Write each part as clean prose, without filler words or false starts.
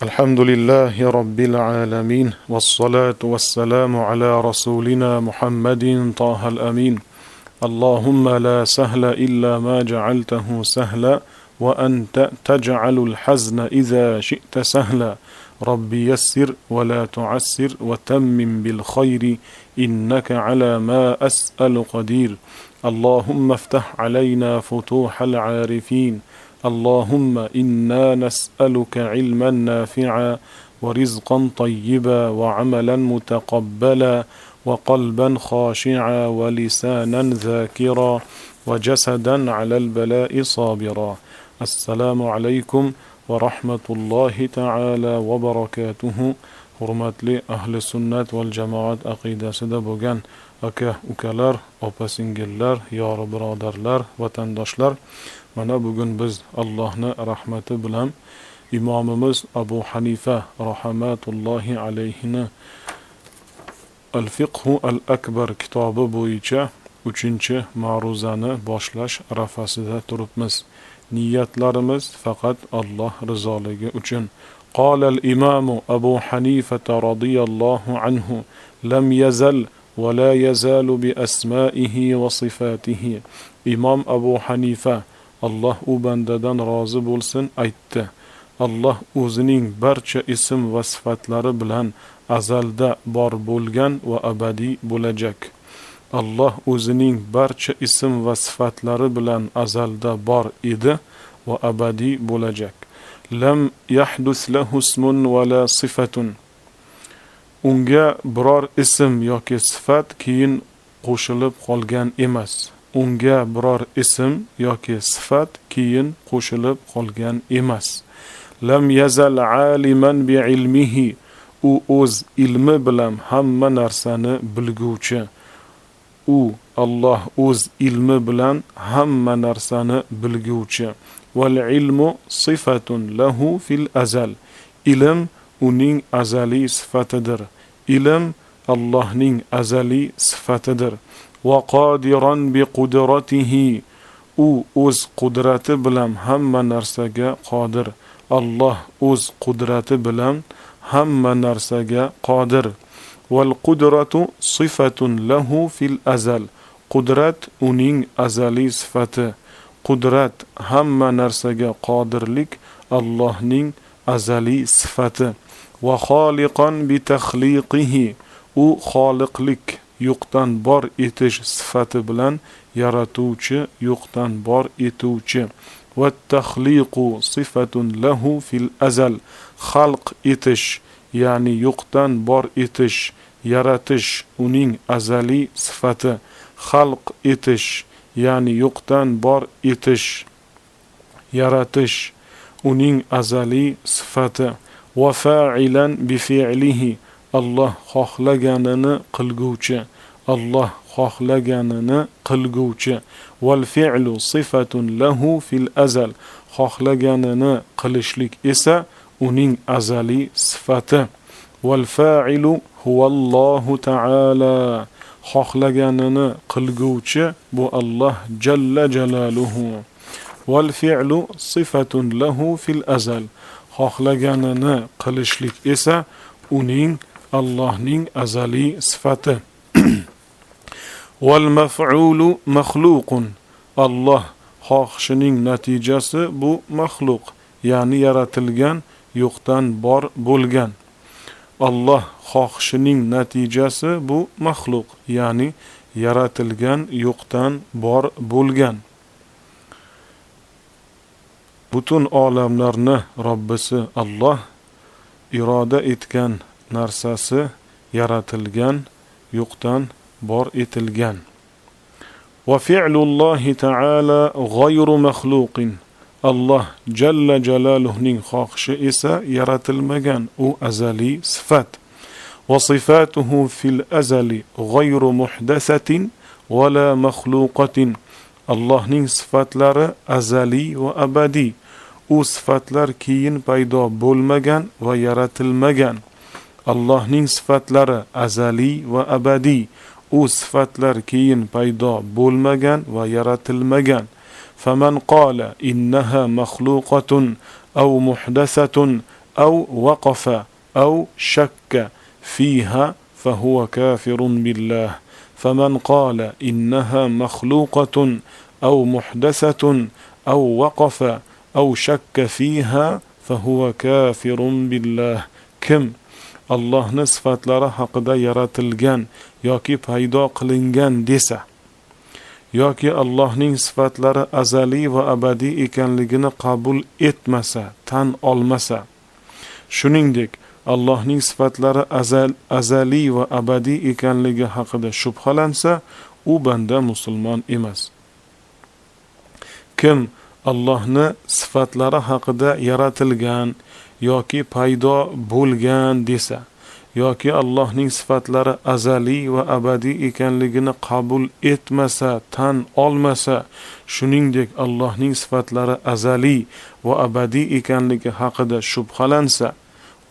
الحمد لله رب العالمين والصلاة والسلام على رسولنا محمد طه الأمين. اللهم لا سهل إلا ما جعلته سهلا وأنت تجعل الحزن إذا شئت سهلا. رب يسر ولا تعسر وتمم بالخير إنك على ما أسأل قدير. اللهم افتح علينا فتوح العارفين. اللهم إنا نسألك علما نافعا ورزقا طيبا وعملا متقبلا وقلبا خاشعا ولسانا ذاكرا وجسدا على البلاء صابرا. السلام عليكم ورحمة الله تعالى وبركاته. Hurmatli ahli sunnat val jamoat aqidasida bo'lgan aka ukalar, opa singillar, yori birodarlar, vatandoshlar, mana bugun biz Allohning rahmati bilan imomimiz Abu Hanifa rahmatullohi alayhini Al-Fiqhu al-Akbar kitobi bo'yicha 3-ma'ruzani boshlash arafasida turibmiz. Niyatlarimiz faqat Alloh rizoligi uchun. قال الإمام أبو حنيفة رضي الله عنه لم يزل ولا يزال بأسمائه وصفاته. إمام أبو حنيفة الله ubandadan rozi bo'lsin aytdi. Allah o'zining barcha ism va sifatlari bilan azalda bor bo'lgan va abadiy bo'lajak. Allah o'zining barcha ism va sifatlari bilan azalda bor edi va abadiy bo'lajak. Lam yahdus lahu ismun wala sifatun. Unga biror ism yoki sifat keyin qo'shilib qolgan emas. Unga biror ism yoki sifat keyin qo'shilib qolgan emas. Lam yazal aliman bi ilmihi. U o'z ilmi bilan hamma narsani bilguvchi. Allah o'z ilmi bilan hamma narsani bilguvchi. Wal ilmu sifatun lahu fil azal. Ilm uning azaliy sifatidir. Ilm Allohning azaliy sifatidir. Wa qadiran bi qudratihi. U o'z qudrati bilan hamma narsaga qodir. Allah o'z qudrati bilan hamma narsaga qodir. Wal qudratu sifatun lahu fil azal. Qudrat uning azaliy sifati. Qudrat hamma narsaga qodirlik Allohning azaliy sifati. Va xoliqan bi taxliqihi. U xoliqlik yo'qdan bor etish sifati bilan yaratuvchi, yo'qdan bor etuvchi. Va taxliqu sifatun lahu fil azal. Xalq etish, ya'ni yo'qdan bor etish, yaratish uning azaliy sifati. Xalq etish, ya'ni yo'qdan bor etish, yaratish uning azaliy sifati. Va fa'ilan bi fi'lihi. Allah xohlaganini qilguvchi. Allah xohlaganini qilguvchi. Val fi'lu sifatun lahu fil azal. Xohlaganini qilishlik esa uning azaliy sifati. Val fa'ilu huvallohu ta'ala. Xohlaganini qilguvchi bu Allah jalla jalaluhu. Val fi'lu sifatun lahu fil azal. Xohlaganini qilishlik esa uning Allohning azaliy sifati. Val maf'ulu makhluqun. Allah xohishining natijasi bu maxluq, ya'ni yaratilgan, yo'qdan bor bo'lgan. Allah xohishining natijasi bu maxluq, ya'ni yaratilgan, yo'qdan bor bo'lgan. Butun olamlarni Robbisi Allah iroda etgan narsasi yaratilgan, yo'qdan bor etilgan. Va fi'lullohi ta'ala g'ayru makhluqin. Allah jalla jalaluhning xohishi esa yaratilmagan, u azaliy sifat. Va sifatuhu fil azali g'ayru muhdasatin wala makhluqatin. Allohning sifatlari azaliy va abadiy. U sifatlar keyin paydo bo'lmagan va yaratilmagan. Allohning sifatlari azaliy va abadiy. U sifatlar keyin paydo bo'lmagan va yaratilmagan. فمن قال إنها مخلوقة أو محدثة أو وقف أو شك فيها فهو كافر بالله. فمن قال إنها مخلوقة أو محدثة أو وقف أو شك فيها فهو كافر بالله. Kim Allohning sifatlari haqida yaratilgan yoki paydo qilingan desa, yoki Allohning sifatlari azaliy va abadiy ekanligini qabul etmasa, tan olmasa, shuningdek Allohning sifatlari azaliy va abadiy ekanligi haqida shubhalansa, u banda musulmon emas. Kim Allohning sifatlari haqida yaratilgan yoki paydo bo'lgan desa, yoki Allohning sifatlari azaliy va abadiy ekanligini qabul etmasa, tan olmasa, shuningdek Allohning sifatlari azaliy va abadiy ekanligi haqida shubhalansa,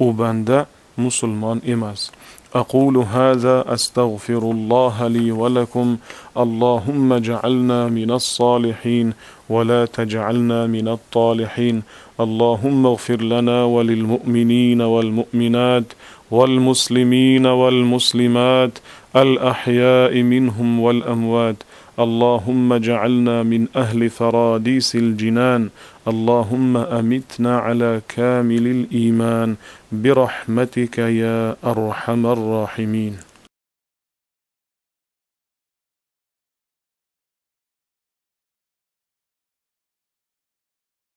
u banda musulmon emas. أقول هذا أستغفر الله لي ولكم. اللهم اجعلنا من الصالحين ولا تجعلنا من الطالحين. اللهم اغفر لنا وللمؤمنين والمؤمنات والمسلمين والمسلمات الأحياء منهم والأموات. اللهم اجعلنا من أهل فراديس الجنان. اللهم أمتنا على كامل الإيمان برحمتك يا أرحم الراحمين.